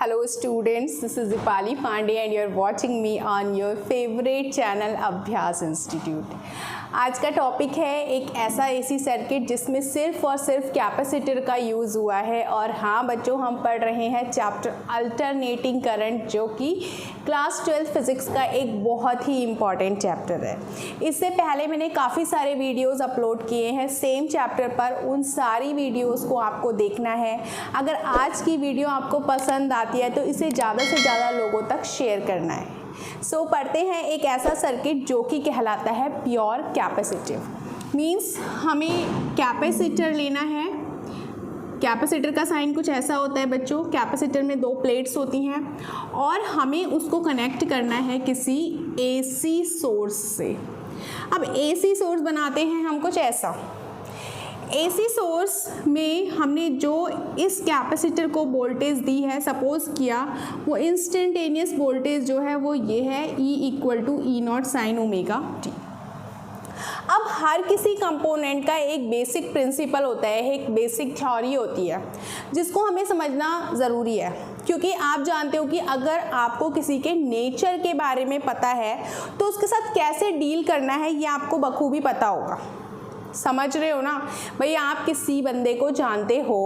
Hello students, this is Dipali Pandey and you are watching me on your favorite channel Abhyas Institute. आज का topic है एक ऐसा AC circuit जिसमें सिर्फ और सिर्फ कैपेसिटर का यूज़ हुआ है। और हाँ बच्चों, हम पढ़ रहे हैं चैप्टर अल्टरनेटिंग करंट, जो कि क्लास 12 फिज़िक्स का एक बहुत ही इम्पॉर्टेंट चैप्टर है। इससे पहले मैंने काफ़ी सारे वीडियोस अपलोड किए हैं सेम चैप्टर पर, उन सारी वीडियोस को आपको देखना है। अगर आज की वीडियो आपको पसंद आती है तो इसे ज़्यादा से ज़्यादा लोगों तक शेयर करना है। सो पढ़ते हैं एक ऐसा सर्किट जो कि कहलाता है प्योर कैपेसिटिव। मीन्स हमें कैपेसिटर लेना है। कैपेसिटर का साइन कुछ ऐसा होता है बच्चों। कैपेसिटर में दो प्लेट्स होती हैं और हमें उसको कनेक्ट करना है किसी एसी सोर्स से। अब एसी सोर्स बनाते हैं हम कुछ ऐसा। एसी सोर्स में हमने जो इस कैपेसिटर को वोल्टेज दी है, सपोज किया वो इंस्टेंटेनियस वोल्टेज जो है वो ये है E = E0 sin omega t। अब हर किसी कंपोनेंट का एक बेसिक प्रिंसिपल होता है, एक बेसिक थ्योरी होती है जिसको हमें समझना ज़रूरी है, क्योंकि आप जानते हो कि अगर आपको किसी के नेचर के बारे में पता है तो उसके साथ कैसे डील करना है ये आपको बखूबी पता होगा। समझ रहे हो ना भाई? आप किसी बंदे को जानते हो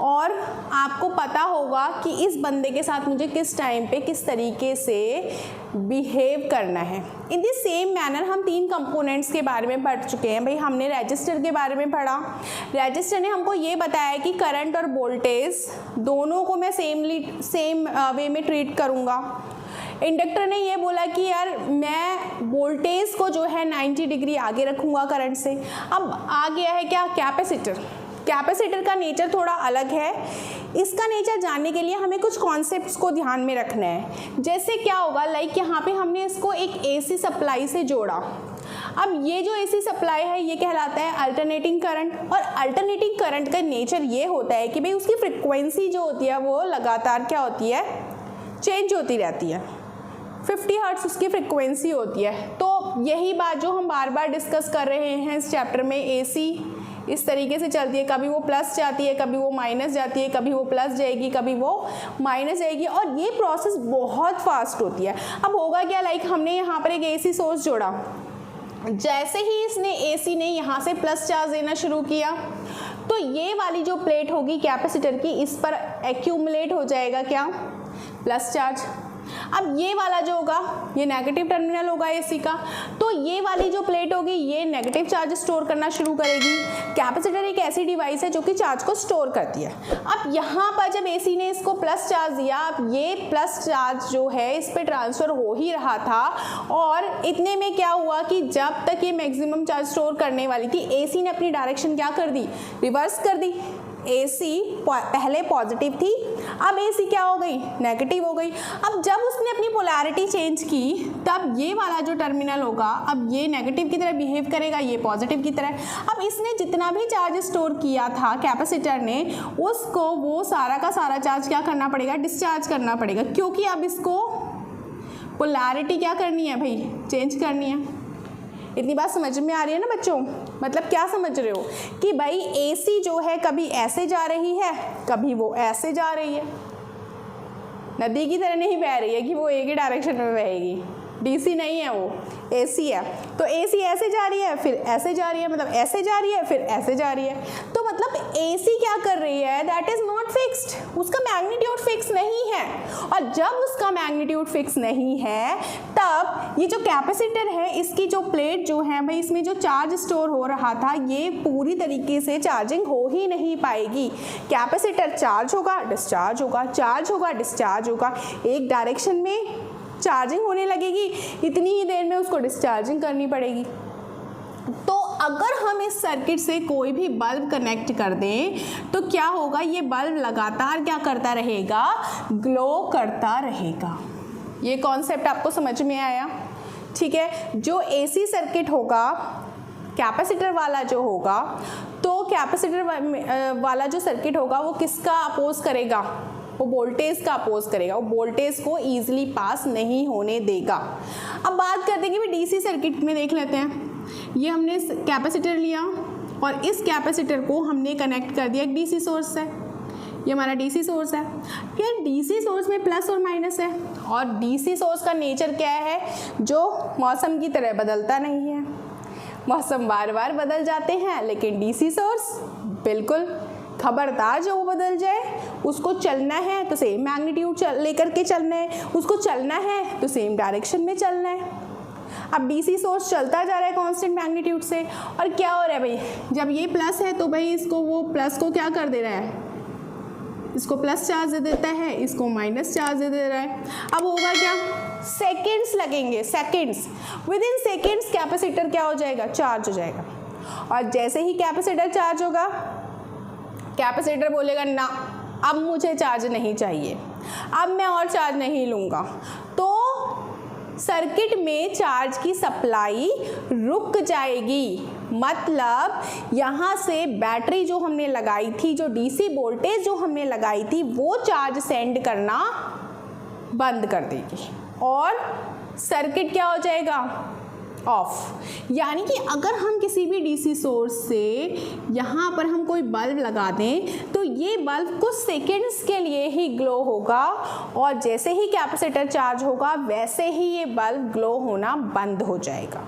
और आपको पता होगा कि इस बंदे के साथ मुझे किस टाइम पे किस तरीके से बिहेव करना है। इन द सेम मैनर हम तीन कंपोनेंट्स के बारे में पढ़ चुके हैं भाई। हमने रजिस्टर के बारे में पढ़ा। रजिस्टर ने हमको ये बताया कि करंट और वोल्टेज दोनों को मैं सेम वे में ट्रीट करूँगा। इंडक्टर ने ये बोला कि यार मैं वोल्टेज को जो है 90 डिग्री आगे रखूँगा करंट से। अब आ गया है क्या? कैपेसिटर। कैपेसिटर का नेचर थोड़ा अलग है। इसका नेचर जानने के लिए हमें कुछ कॉन्सेप्ट्स को ध्यान में रखना है। जैसे क्या होगा, लाइक यहाँ पे हमने इसको एक एसी सप्लाई से जोड़ा। अब ये जो एसी सप्लाई है ये कहलाता है अल्टरनेटिंग करंट। और अल्टरनेटिंग करंट का नेचर ये होता है कि भाई उसकी फ्रिक्वेंसी जो होती है वो लगातार क्या होती है? चेंज होती रहती है। 50 हर्ट्ज उसकी फ्रिक्वेंसी होती है। तो यही बात जो हम बार बार डिस्कस कर रहे हैं इस चैप्टर में, एसी इस तरीके से चलती है। कभी वो प्लस जाती है, कभी वो माइनस जाती है, कभी वो प्लस जाएगी, कभी वो माइनस जाएगी, और ये प्रोसेस बहुत फास्ट होती है। अब होगा क्या, लाइक हमने यहाँ पर एक एसी सोर्स जोड़ा। जैसे ही इसने एसी ने यहाँ से प्लस चार्ज देना शुरू किया तो ये वाली जो प्लेट होगी कैपेसिटर की, इस पर एक्यूमुलेट हो जाएगा क्या? Plus charge. अब ये वाला जो होगा ये नेगेटिव टर्मिनल होगा एसी का, तो ये वाली जो प्लेट होगी ये नेगेटिव चार्ज स्टोर करना शुरू करेगी। कैपेसिटर एक ऐसी डिवाइस है जो कि चार्ज को स्टोर करती है। अब यहाँ पर जब एसी ने इसको प्लस चार्ज दिया, अब ये प्लस चार्ज जो है इस पे ट्रांसफ़र हो ही रहा था, और इतने में क्या हुआ कि जब तक ये मैक्सिमम चार्ज स्टोर करने वाली थी, एसी ने अपनी डायरेक्शन क्या कर दी? रिवर्स कर दी। एसी पहले पॉजिटिव थी, अब एसी क्या हो गई? नेगेटिव हो गई। अब जब उसने अपनी पोलैरिटी चेंज की तब ये वाला जो टर्मिनल होगा अब ये नेगेटिव की तरह बिहेव करेगा, ये पॉजिटिव की तरह। अब इसने जितना भी चार्ज स्टोर किया था कैपेसिटर ने, उसको वो सारा का सारा चार्ज क्या करना पड़ेगा? डिस्चार्ज करना पड़ेगा, क्योंकि अब इसको पोलैरिटी क्या करनी है भाई? चेंज करनी है। इतनी बात समझ में आ रही है ना बच्चों? मतलब क्या समझ रहे हो कि भाई एसी जो है कभी ऐसे जा रही है, कभी वो ऐसे जा रही है। नदी की तरह नहीं बह रही है कि वो एक ही डायरेक्शन में बहेगी। डीसी नहीं है, वो एसी है। तो एसी ऐसे जा रही है फिर ऐसे जा रही है, मतलब ऐसे जा रही है फिर ऐसे जा रही है। तो मतलब एसी क्या कर रही है? That is not fixed. उसका मैग्नीट्यूड फिक्स नहीं है। और जब उसका मैग्नीट्यूड फिक्स नहीं है तब ये जो कैपेसिटर है, इसकी जो प्लेट जो है भाई, इसमें जो चार्ज स्टोर हो रहा था ये पूरी तरीके से चार्जिंग हो ही नहीं पाएगी। कैपेसिटर चार्ज होगा, डिस्चार्ज होगा, चार्ज होगा, डिस्चार्ज होगा, एक डायरेक्शन में चार्जिंग होने लगेगी, इतनी ही देर में उसको डिस्चार्जिंग करनी पड़ेगी। तो अगर हम इस सर्किट से कोई भी बल्ब कनेक्ट कर दें तो क्या होगा? ये बल्ब लगातार क्या करता रहेगा? ग्लो करता रहेगा। ये कॉन्सेप्ट आपको समझ में आया? ठीक है। जो एसी सर्किट होगा, कैपेसिटर वाला जो होगा, तो कैपेसिटर वाला जो सर्किट होगा वो किसका अपोज करेगा? वो वोल्टेज का अपोज करेगा। वो वोल्टेज को ईजिली पास नहीं होने देगा। अब बात करते हैं कि डीसी सर्किट में देख लेते हैं। ये हमने कैपेसिटर लिया और इस कैपेसिटर को हमने कनेक्ट कर दिया एक डीसी सोर्स से। ये हमारा डीसी सोर्स है। यार डीसी सोर्स में प्लस और माइनस है, और डीसी सोर्स का नेचर क्या है, जो मौसम की तरह बदलता नहीं है। मौसम बार बार बदल जाते हैं, लेकिन डीसी सोर्स बिल्कुल खबरदार, जो वो बदल जाए उसको चलना है तो सेम मैग्नीट्यूड लेकर के चलना है, उसको चलना है तो सेम डायरेक्शन में चलना है। अब डीसी सोर्स चलता जा रहा है कांस्टेंट मैग्नीट्यूड से, और क्या हो रहा है भाई, जब ये प्लस है तो भाई इसको वो प्लस को क्या कर दे रहा है, इसको प्लस चार्ज दे देता है, इसको माइनस चार्ज दे दे रहा है। अब होगा क्या, सेकेंड्स लगेंगे, seconds, with in seconds capacitor क्या हो जाएगा, चार्ज हो जाएगा। और जैसे ही कैपेसिटर चार्ज होगा, कैपेसिटर बोलेगा ना अब मुझे चार्ज नहीं चाहिए, अब मैं और चार्ज नहीं लूँगा, तो सर्किट में चार्ज की सप्लाई रुक जाएगी। मतलब यहाँ से बैटरी जो हमने लगाई थी, जो डीसी वोल्टेज जो हमने लगाई थी, वो चार्ज सेंड करना बंद कर देगी और सर्किट क्या हो जाएगा, ऑफ। यानी कि अगर हम किसी भी डीसी सोर्स से यहाँ पर हम कोई बल्ब लगा दें तो ये बल्ब कुछ सेकेंड्स के लिए ही ग्लो होगा, और जैसे ही कैपेसिटर चार्ज होगा वैसे ही ये बल्ब ग्लो होना बंद हो जाएगा।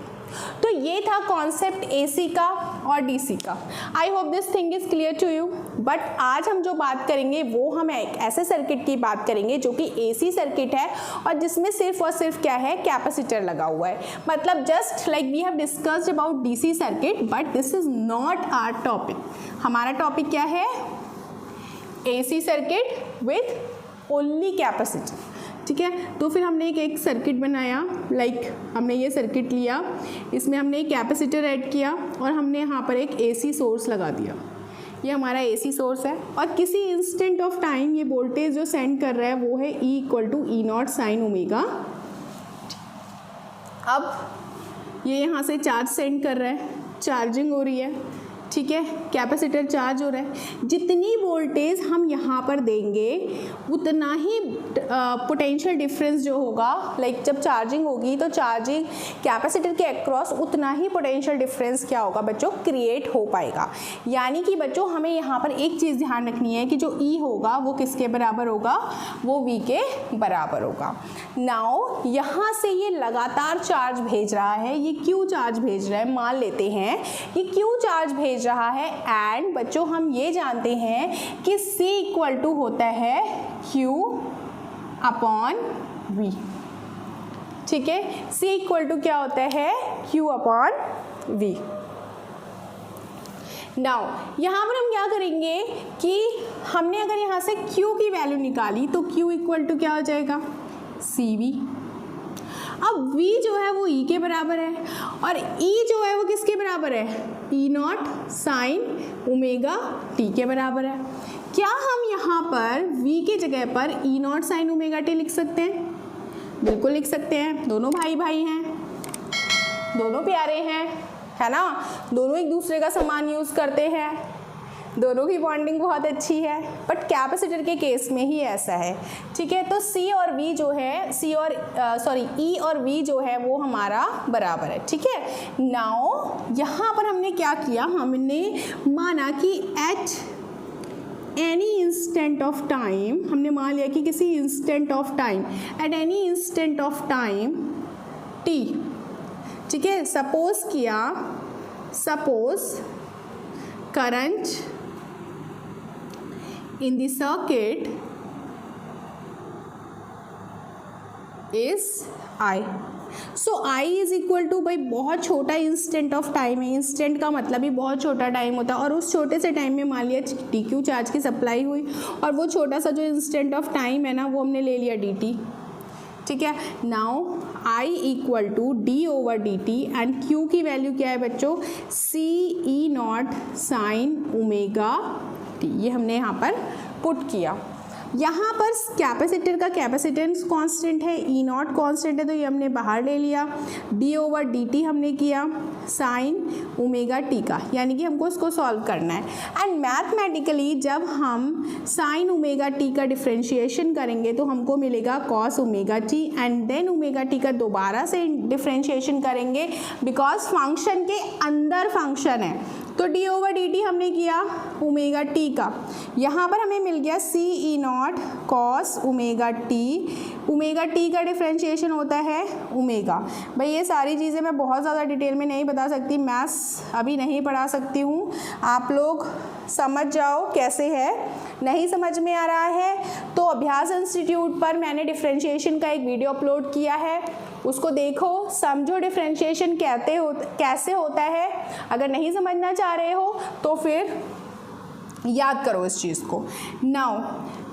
तो ये था कॉन्सेप्ट एसी का और डीसी का। I hope this thing is clear to you. But आज हम जो बात करेंगे वो हम एक ऐसे सर्किट की बात करेंगे जो कि एसी सर्किट है और जिसमें सिर्फ और सिर्फ क्या है, कैपेसिटर लगा हुआ है। मतलब just like we have discussed about DC circuit, but this is not our topic. हमारा टॉपिक क्या है, AC circuit with only capacitor. ठीक है, तो फिर हमने एक सर्किट बनाया, हमने ये सर्किट लिया, इसमें हमने एक कैपेसिटर ऐड किया और हमने यहाँ पर एक एसी सोर्स लगा दिया। ये हमारा एसी सोर्स है और किसी इंस्टेंट ऑफ टाइम ये वोल्टेज जो सेंड कर रहा है वो है E = E0 sin ओमेगा। अब ये यहाँ से चार्ज सेंड कर रहा है, चार्जिंग हो रही है, ठीक है, कैपेसिटर चार्ज हो रहा है। जितनी वोल्टेज हम यहाँ पर देंगे उतना ही पोटेंशियल डिफरेंस जो होगा, जब चार्जिंग होगी तो चार्जिंग कैपेसिटर के अक्रॉस उतना ही पोटेंशियल डिफरेंस क्या होगा बच्चों, क्रिएट हो पाएगा। यानी कि बच्चों हमें यहाँ पर एक चीज़ ध्यान रखनी है कि जो E होगा वो किसके बराबर होगा, वो V के बराबर होगा। नाउ यहाँ से ये लगातार चार्ज भेज रहा है, ये Q चार्ज भेज रहा है, मान लेते हैं ये Q चार्ज भेज रहा है। एंड बच्चों हम ये जानते हैं कि C = होता है Q/V। ठीक है, C = क्या होता है, Q/V। नाउ यहाँ पर हम क्या करेंगे कि हमने अगर यहाँ से Q की वैल्यू निकाली तो Q = क्या हो जाएगा, CV। अब V जो है वो E के बराबर है और E जो है वो किसके बराबर है, E0 sin ओमेगा t के बराबर है। क्या हम यहाँ पर V की जगह पर E0 sin ओमेगा t लिख सकते हैं? बिल्कुल लिख सकते हैं। दोनों भाई भाई हैं, दोनों प्यारे हैं, है ना, दोनों एक दूसरे का सामान यूज़ करते हैं, दोनों की बॉन्डिंग बहुत अच्छी है। बट कैपेसिटर के केस में ही ऐसा है। ठीक है, तो E और V जो है वो हमारा बराबर है। ठीक है, नाउ यहाँ पर हमने क्या किया, हमने माना कि at any instant of time, हमने मान लिया कि किसी instant of time, at any instant of time t, ठीक है, suppose current in the circuit is I. So I is equal to, भाई बहुत छोटा इंस्टेंट ऑफ टाइम है, इंस्टेंट का मतलब ही बहुत छोटा टाइम होता है, और उस छोटे से टाइम में मान लिया dq चार्ज की सप्लाई हुई और वो छोटा सा जो इंस्टेंट ऑफ टाइम है ना वो हमने ले लिया dt। ठीक है, now I = d/dt and q की वैल्यू क्या है बच्चों, C E0 sin omega t। ये हमने यहाँ पर पुट किया। यहाँ पर कैपेसिटर का कैपेसिटेंस कांस्टेंट है, E0 कांस्टेंट है तो ये हमने बाहर ले लिया, d/dt हमने किया साइन ओमेगा t का, यानी कि हमको इसको सॉल्व करना है। एंड मैथमेटिकली जब हम साइन ओमेगा t का डिफ्रेंशिएशन करेंगे तो हमको मिलेगा cos omega t and then omega t का दोबारा से डिफ्रेंशिएशन करेंगे बिकॉज फंक्शन के अंदर फंक्शन है, तो d/dt हमने किया ओमेगा टी का, यहाँ पर हमें मिल गया CE0 cos ओमेगा टी का डिफ्रेंशिएशन होता है ओमेगा। भाई ये सारी चीज़ें मैं बहुत ज़्यादा डिटेल में नहीं बता सकती, मैथ्स अभी नहीं पढ़ा सकती हूँ, आप लोग समझ जाओ कैसे है। नहीं समझ में आ रहा है तो अभ्यास इंस्टीट्यूट पर मैंने डिफ्रेंशिएशन का एक वीडियो अपलोड किया है, उसको देखो, समझो डिफ्रेंशिएशन कैसे होता है। अगर नहीं समझना चाह रहे हो तो फिर याद करो इस चीज़ को। नाउ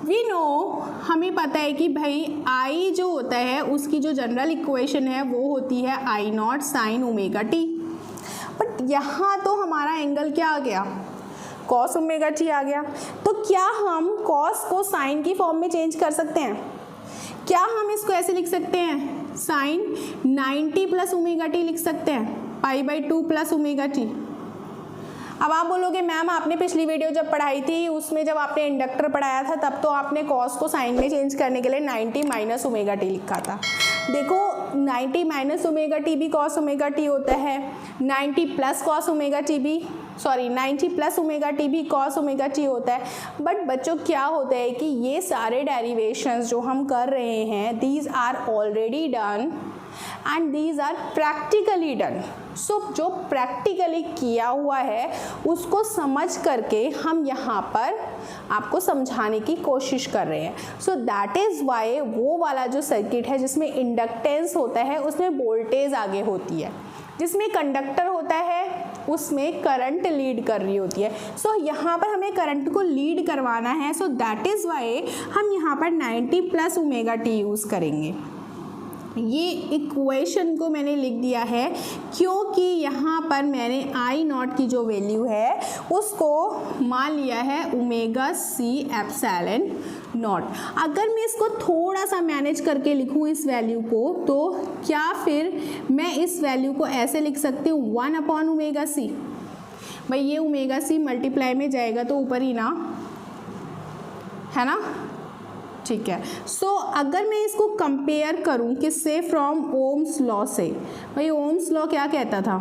वी नो, हमें पता है कि भाई आई जो होता है उसकी जो जनरल इक्वेशन है वो होती है I0 sign omega T, but यहाँ तो हमारा एंगल क्या आ गया, कॉस ओमेगा टी आ गया। तो क्या हम कॉस को साइन की फॉर्म में चेंज कर सकते हैं? क्या हम इसको ऐसे लिख सकते हैं, साइन 90 प्लस ओमेगा टी लिख सकते हैं, π/2 प्लस ओमेगा टी। अब आप बोलोगे मैम आपने पिछली वीडियो जब पढ़ाई थी उसमें जब आपने इंडक्टर पढ़ाया था तब तो आपने कॉस को साइन में चेंज करने के लिए 90 माइनस ओमेगा टी लिखा था। देखो 90 माइनस ओमेगा टी भी कॉस ओमेगा टी होता है, 90 प्लस कॉस ओमेगा टी भी 90 प्लस ओमेगा टी भी कॉस ओमेगा टी होता है। बट बच्चों क्या होता है कि ये सारे डेरिवेशंस जो हम कर रहे हैं these are already done and these are practically done. So जो प्रैक्टिकली किया हुआ है उसको समझ करके हम यहाँ पर आपको समझाने की कोशिश कर रहे हैं। सो दैट इज़ वाई वो वाला जो सर्किट है जिसमें इंडक्टेंस होता है उसमें वोल्टेज आगे होती है, जिसमें कंडक्टर होता है उसमें करंट लीड कर रही होती है। सो यहाँ पर हमें करंट को लीड करवाना है, सो दैट इज़ वाई हम यहाँ पर 90 प्लस ओमेगा टी यूज़ करेंगे। ये इक्वेशन को मैंने लिख दिया है क्योंकि यहाँ पर मैंने I0 की जो वैल्यू है उसको मान लिया है ओमेगा सी एप्सिलॉन नॉट। अगर मैं इसको थोड़ा सा मैनेज करके लिखूँ इस वैल्यू को, तो क्या फिर मैं इस वैल्यू को ऐसे लिख सकती हूँ 1/ओमेगा सी। भाई ये ओमेगा सी मल्टीप्लाई में जाएगा तो ऊपर ही ना, है ना, ठीक है। सो अगर मैं इसको कंपेयर करूं किससे, फ्रॉम ओम्स लॉ से। भाई ओम्स लॉ क्या कहता था,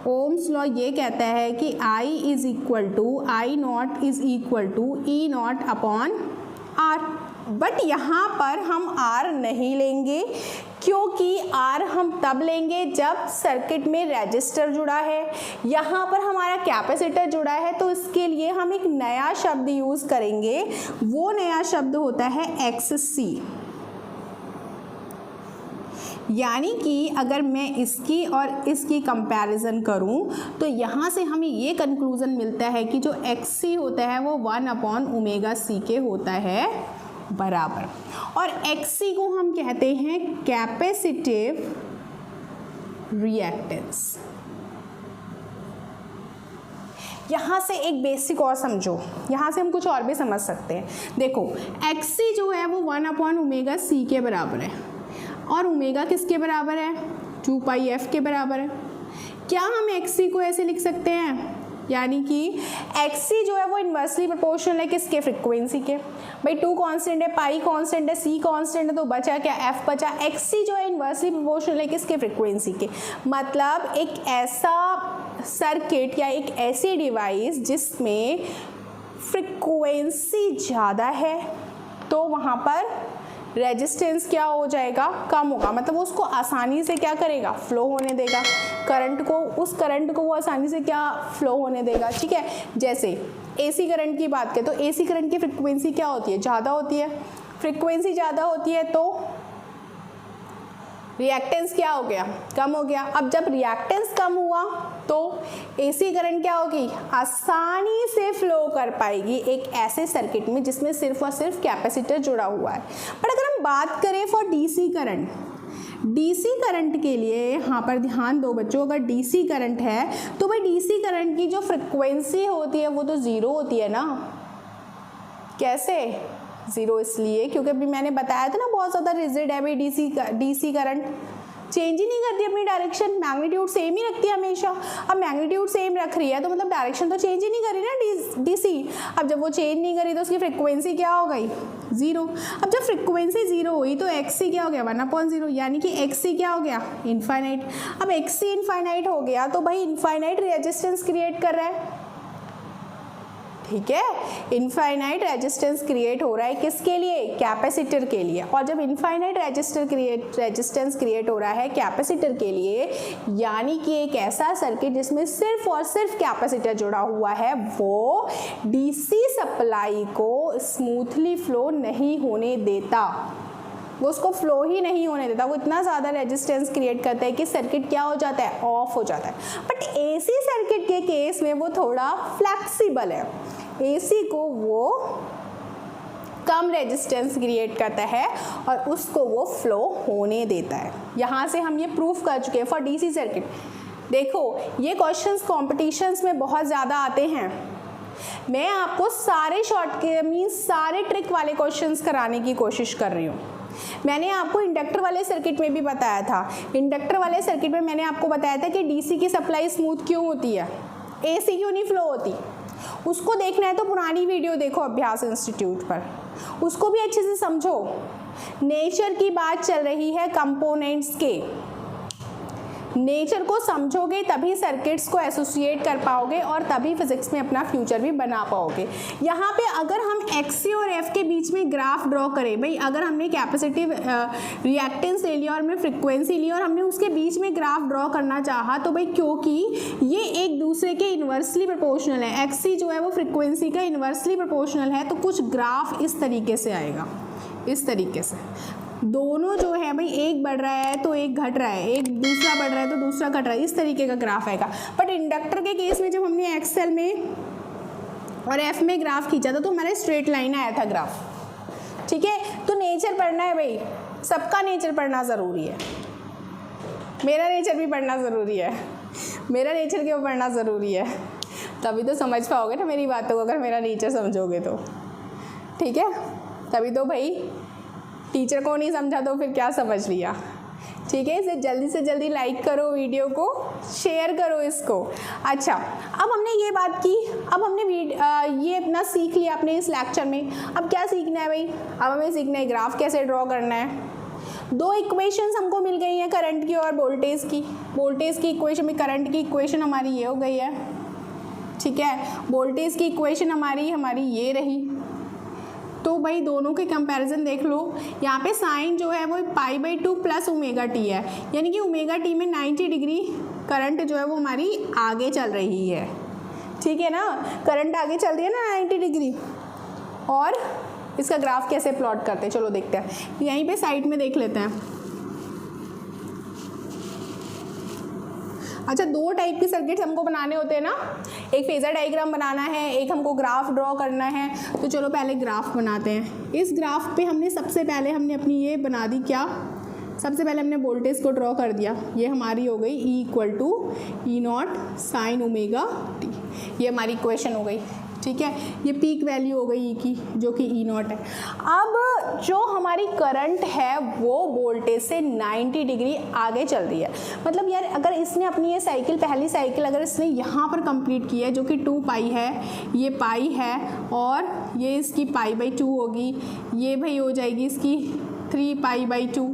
ओम्स लॉ ये कहता है कि I is equal to I0 is equal to E0 upon R। But यहाँ पर हम R नहीं लेंगे क्योंकि R हम तब लेंगे जब सर्किट में रेजिस्टर जुड़ा है, यहाँ पर हमारा कैपेसिटर जुड़ा है, तो इसके लिए हम एक नया शब्द यूज़ करेंगे। वो नया शब्द होता है XC। यानी कि अगर मैं इसकी और इसकी कंपैरिजन करूं तो यहाँ से हमें ये कंक्लूज़न मिलता है कि जो XC होता है वो 1/ओमेगा सी के होता है बराबर, और XC को हम कहते हैं कैपेसिटिव रिएक्टेंस। यहाँ से एक बेसिक और समझो, यहाँ से हम कुछ और भी समझ सकते हैं। देखो XC जो है वो 1/ओमेगा सी के बराबर है और ओमेगा किसके बराबर है, 2πf के बराबर है। क्या हम XC को ऐसे लिख सकते हैं, यानी कि XC जो है वो इन्वर्सली प्रोपोर्शनल है किसके, फ्रीक्वेंसी के। भाई 2 कांस्टेंट है, पाई कांस्टेंट है, C कांस्टेंट है, तो बचा क्या, F बचा। XC जो है इन्वर्सली प्रोपोर्शनल है किसके, फ्रीक्वेंसी के। मतलब एक ऐसा सर्किट या एक ऐसी डिवाइस जिसमें फ्रीक्वेंसी ज़्यादा है तो वहाँ पर रेजिस्टेंस क्या हो जाएगा, कम होगा। मतलब वो उसको आसानी से क्या करेगा, फ्लो होने देगा करंट को, उस करंट को वो आसानी से क्या फ्लो होने देगा, ठीक है। जैसे AC करंट की बात करें तो AC करंट की फ्रीक्वेंसी क्या होती है, ज़्यादा होती है। फ्रीक्वेंसी ज़्यादा होती है तो रिएक्टेंस क्या हो गया, कम हो गया। अब जब रिएक्टेंस कम हुआ तो AC करंट क्या होगी, आसानी से फ्लो कर पाएगी एक ऐसे सर्किट में जिसमें सिर्फ और सिर्फ कैपेसिटर जुड़ा हुआ है। बट अगर हम बात करें for DC current, DC current के लिए यहाँ पर ध्यान दो बच्चों, अगर DC करंट है तो भाई DC करंट की जो फ्रिक्वेंसी होती है वो तो ज़ीरो होती है ना। कैसे ज़ीरो, इसलिए क्योंकि अभी मैंने बताया था ना बहुत ज़्यादा रिजिड है भाई DC करंट, चेंज ही नहीं करती अपनी डायरेक्शन, मैग्नीट्यूड सेम ही रखती है हमेशा। अब मैग्नीट्यूड सेम रख रही है तो मतलब डायरेक्शन तो चेंज ही नहीं करी ना डीसी। अब जब वो चेंज नहीं करी तो उसकी फ्रिक्वेंसी क्या हो गई, 0। अब जब फ्रिक्वेंसी 0 हुई तो एक्सी क्या हो गया, 1/0, यानी कि एक्सी क्या हो गया, इनफाइनाइट। अब एक्सी इनफाइनाइट हो गया तो भाई इनफाइनाइट रेजिस्टेंस क्रिएट कर रहा है, ठीक है। इनफाइनाइट रेजिस्टेंस क्रिएट हो रहा है किसके लिए, कैपेसिटर के लिए। और जब इनफाइनाइट रेजिस्टेंस क्रिएट हो रहा है कैपेसिटर के लिए, यानी कि एक ऐसा सर्किट जिसमें सिर्फ और सिर्फ कैपेसिटर जुड़ा हुआ है, वो डीसी सप्लाई को स्मूथली फ्लो नहीं होने देता, वो उसको फ्लो ही नहीं होने देता। वो इतना ज़्यादा रेजिस्टेंस क्रिएट करता है कि सर्किट क्या हो जाता है, ऑफ हो जाता है। बट एसी सर्किट के केस में वो थोड़ा फ्लेक्सिबल है, एसी को वो कम रेजिस्टेंस क्रिएट करता है और उसको वो फ्लो होने देता है। यहाँ से हम ये प्रूफ कर चुके हैं फॉर डीसी सर्किट। देखो ये क्वेश्चंस कॉम्पिटिशन्स में बहुत ज़्यादा आते हैं, मैं आपको सारे सारे ट्रिक वाले क्वेश्चंस कराने की कोशिश कर रही हूँ। मैंने आपको इंडक्टर वाले सर्किट में भी बताया था, इंडक्टर वाले सर्किट में मैंने आपको बताया था कि डीसी की सप्लाई स्मूथ क्यों होती है, एसी क्यों नहीं फ्लो होती। उसको देखना है तो पुरानी वीडियो देखो अभ्यास इंस्टीट्यूट पर, उसको भी अच्छे से समझो। नेचर की बात चल रही है कंपोनेंट्स के, नेचर को समझोगे तभी सर्किट्स को एसोसिएट कर पाओगे और तभी फिजिक्स में अपना फ्यूचर भी बना पाओगे। यहाँ पे अगर हम एक्सी और एफ के बीच में ग्राफ ड्रॉ करें, भाई अगर हमने कैपेसिटिव रिएक्टेंस ले लिया और हमने फ्रिक्वेंसी ली और हमने उसके बीच में ग्राफ ड्रॉ करना चाहा, तो भाई क्योंकि ये एक दूसरे के इन्वर्सली प्रोपोर्शनल है, एक्सी जो है वो फ्रिक्वेंसी का इन्वर्सली प्रोपोर्शनल है, तो कुछ ग्राफ इस तरीके से आएगा, इस तरीके से। दोनों जो है भाई एक बढ़ रहा है तो एक घट रहा है, एक दूसरा बढ़ रहा है तो दूसरा घट रहा है, इस तरीके का ग्राफ आएगा। बट इंडक्टर के केस में जब हमने एक्सएल में और एफ में ग्राफ खींचा था तो हमारा स्ट्रेट लाइन आया था ग्राफ, ठीक है। तो नेचर पढ़ना है भाई, सबका नेचर पढ़ना ज़रूरी है, मेरा नेचर भी पढ़ना ज़रूरी है, मेरा नेचर क्यों पढ़ना ज़रूरी है, तभी तो समझ पाओगे ना मेरी बातों को, अगर मेरा नेचर समझोगे तो, ठीक है। तभी तो भाई टीचर को नहीं समझा तो फिर क्या समझ लिया, ठीक है। इसे जल्दी से जल्दी लाइक करो, वीडियो को शेयर करो इसको। अच्छा, अब हमने ये बात की, अब हमने ये अपना सीख लिया अपने इस लेक्चर में। अब क्या सीखना है भाई, अब हमें सीखना है ग्राफ कैसे ड्रॉ करना है। दो इक्वेशंस हमको मिल गई हैं, करंट की और वोल्टेज की। वोल्टेज की इक्वेशन में करंट की इक्वेशन हमारी ये हो गई है, ठीक है। वोल्टेज की इक्वेशन हमारी ये रही। तो भाई दोनों के कंपैरिजन देख लो, यहाँ पे साइन जो है वो π/2 प्लस ओमेगा टी है, यानी कि ओमेगा टी में 90 डिग्री करंट जो है वो हमारी आगे चल रही है, ठीक है ना, करंट आगे चल रही है ना 90 डिग्री। और इसका ग्राफ कैसे प्लॉट करते हैं, चलो देखते हैं, यहीं पे साइड में देख लेते हैं। अच्छा, दो टाइप के सर्किट्स हमको बनाने होते हैं ना, एक फेजर डायग्राम बनाना है, एक हमको ग्राफ ड्रॉ करना है। तो चलो पहले ग्राफ बनाते हैं। इस ग्राफ पे हमने सबसे पहले हमने अपनी ये बना दी, क्या, सबसे पहले हमने वोल्टेज को ड्रॉ कर दिया, ये हमारी हो गई E = E0 sign omega T, ये हमारी इक्वेशन हो गई, ठीक है। ये पीक वैल्यू हो गई E की, जो कि E0 है। अब जो हमारी करंट है वो वोल्टेज से 90 डिग्री आगे चल रही है। मतलब यार अगर इसने अपनी ये साइकिल, पहली साइकिल अगर इसने यहाँ पर कंप्लीट की है, जो कि 2π है, ये पाई है और ये इसकी π/2 होगी, ये भाई हो जाएगी इसकी 3π/2,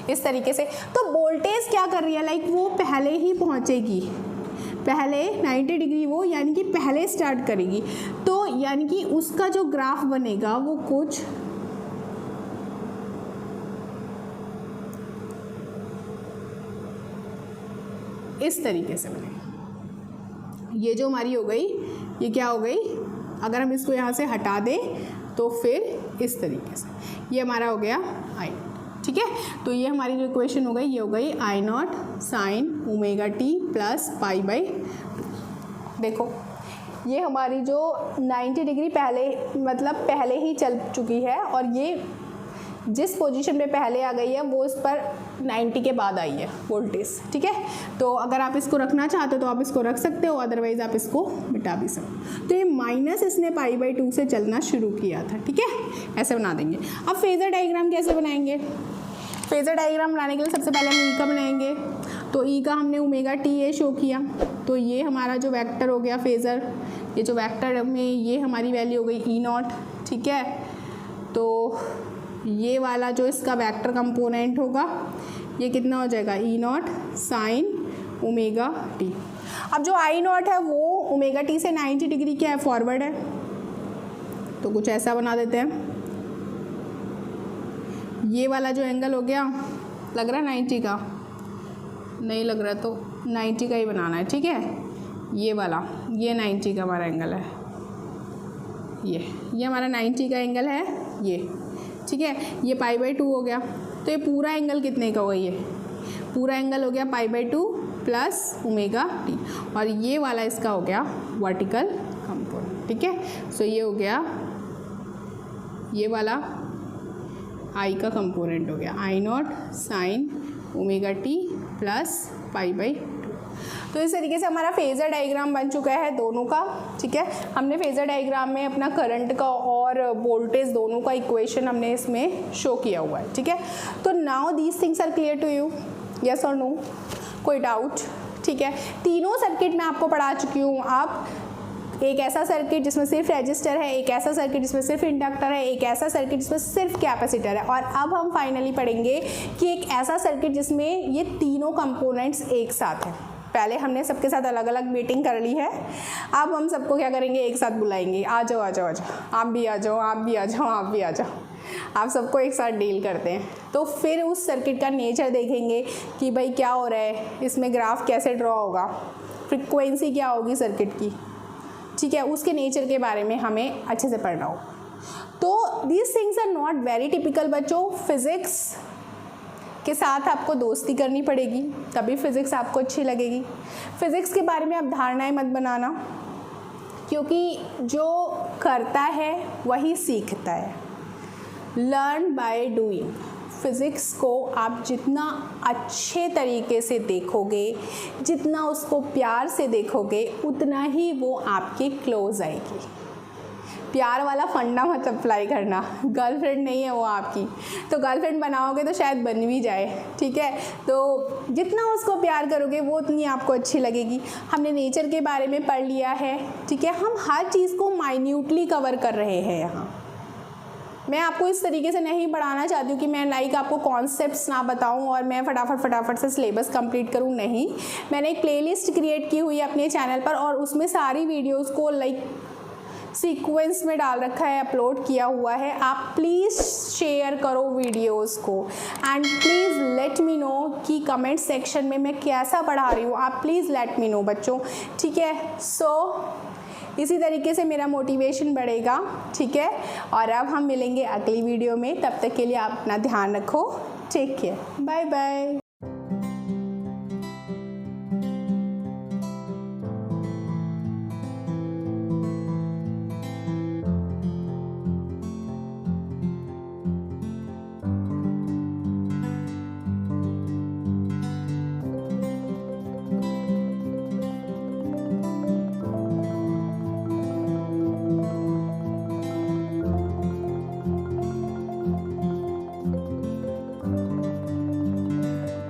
इस तरीके से। तो वोल्टेज क्या कर रही है, लाइक वो पहले ही पहुँचेगी, पहले 90 डिग्री वो यानी कि पहले स्टार्ट करेगी। तो यानी कि उसका जो ग्राफ बनेगा वो कुछ इस तरीके से बनेगा। ये जो हमारी हो गई, ये क्या हो गई, अगर हम इसको यहाँ से हटा दें तो फिर इस तरीके से ये हमारा हो गया I, ठीक है। तो ये हमारी जो इक्वेशन हो गई, ये हो गई I0 sign omega T plus π/2। देखो ये हमारी जो 90 डिग्री पहले, मतलब पहले ही चल चुकी है, और ये जिस पोजीशन पे पहले आ गई है वो इस पर 90 के बाद आई है वोल्टेज, ठीक है। तो अगर आप इसको रखना चाहते हो तो आप इसको रख सकते हो, अदरवाइज आप इसको मिटा भी सकते हो। तो ये माइनस इसने π/2 से चलना शुरू किया था, ठीक है, ऐसे बना देंगे। अब फेजर डायग्राम कैसे बनाएंगे, फेज़र डायग्राम बनाने के लिए सबसे पहले हम ई का बनाएंगे। तो ई का हमने ओमेगा टी ए शो किया, तो ये हमारा जो वेक्टर हो गया फेज़र, ये जो वेक्टर में ये हमारी वैल्यू हो गई ई नॉट, ठीक है। तो ये वाला जो इसका वेक्टर कंपोनेंट होगा ये कितना हो जाएगा, ई नॉट साइन ओमेगा टी। अब जो आई नॉट है वो ओमेगा टी से 90 डिग्री क्या है, फॉरवर्ड है, तो कुछ ऐसा बना देते हैं। ये वाला जो एंगल हो गया, लग रहा है 90 का, नहीं लग रहा तो 90 का ही बनाना है, ठीक है। ये वाला, ये 90 का हमारा एंगल है, ये हमारा 90 का एंगल है ये, ठीक है। ये π/2 हो गया, तो ये पूरा एंगल कितने का होगा, ये पूरा एंगल हो गया π/2 प्लस ओमेगा टी, और ये वाला इसका हो गया वर्टिकल कंपोनेंट, ठीक है। सो ये हो गया, ये वाला आई का कंपोनेंट हो गया, I naught sine omega T plus π/2। तो इस तरीके से हमारा फेज़र डायग्राम बन चुका है दोनों का, ठीक है। हमने फेज़र डायग्राम में अपना करंट का और वोल्टेज दोनों का इक्वेशन हमने इसमें शो किया हुआ है, ठीक है। तो now these things are clear to you, yes और नो, कोई डाउट, ठीक है। तीनों सर्किट मैं आपको पढ़ा चुकी हूँ। आप एक ऐसा सर्किट जिसमें सिर्फ रेजिस्टर है, एक ऐसा सर्किट जिसमें सिर्फ इंडक्टर है, एक ऐसा सर्किट जिसमें सिर्फ कैपेसिटर है, और अब हम फाइनली पढ़ेंगे कि एक ऐसा सर्किट जिसमें ये तीनों कंपोनेंट्स एक साथ हैं। पहले हमने सबके साथ अलग अलग मीटिंग कर ली है, अब हम सबको क्या करेंगे, एक साथ बुलाएंगे, आ जाओ आ जाओ आ जाओ, आप भी आ जाओ, आप भी आ जाओ, आप भी आ जाओ, आप सबको एक साथ डील करते हैं। तो फिर उस सर्किट का नेचर देखेंगे कि भाई क्या हो रहा है, इसमें ग्राफ कैसे ड्रॉ होगा, फ्रिक्वेंसी क्या होगी सर्किट की, ठीक है, उसके नेचर के बारे में हमें अच्छे से पढ़ना हो। तो these things are not very typical बच्चों। फिज़िक्स के साथ आपको दोस्ती करनी पड़ेगी, तभी फिज़िक्स आपको अच्छी लगेगी। फिज़िक्स के बारे में आप धारणाएं मत बनाना, क्योंकि जो करता है वही सीखता है। Learn by doing. फिज़िक्स को आप जितना अच्छे तरीके से देखोगे, जितना उसको प्यार से देखोगे, उतना ही वो आपके क्लोज आएगी। प्यार वाला फंडा मत अप्लाई करना, गर्लफ्रेंड नहीं है वो आपकी, तो गर्लफ्रेंड बनाओगे तो शायद बन भी जाए, ठीक है। तो जितना उसको प्यार करोगे वो उतनी आपको अच्छी लगेगी। हमने नेचर के बारे में पढ़ लिया है, ठीक है। हम हर चीज़ को माइन्यूटली कवर कर रहे हैं यहाँ। मैं आपको इस तरीके से नहीं पढ़ाना चाहती हूँ कि मैं आपको कॉन्सेप्ट्स ना बताऊँ और मैं फटाफट से सिलेबस कंप्लीट करूँ, नहीं। मैंने एक प्लेलिस्ट क्रिएट की हुई है अपने चैनल पर, और उसमें सारी वीडियोस को सीक्वेंस में डाल रखा है, अपलोड किया हुआ है। आप प्लीज़ शेयर करो वीडियोस को, and please let me know कि कमेंट सेक्शन में मैं कैसा पढ़ा रही हूँ। आप प्लीज़ लेट मी नो बच्चों, ठीक है। इसी तरीके से मेरा मोटिवेशन बढ़ेगा, ठीक है। और अब हम मिलेंगे अगली वीडियो में, तब तक के लिए आप अपना ध्यान रखो, टेक केयर, बाय बाय।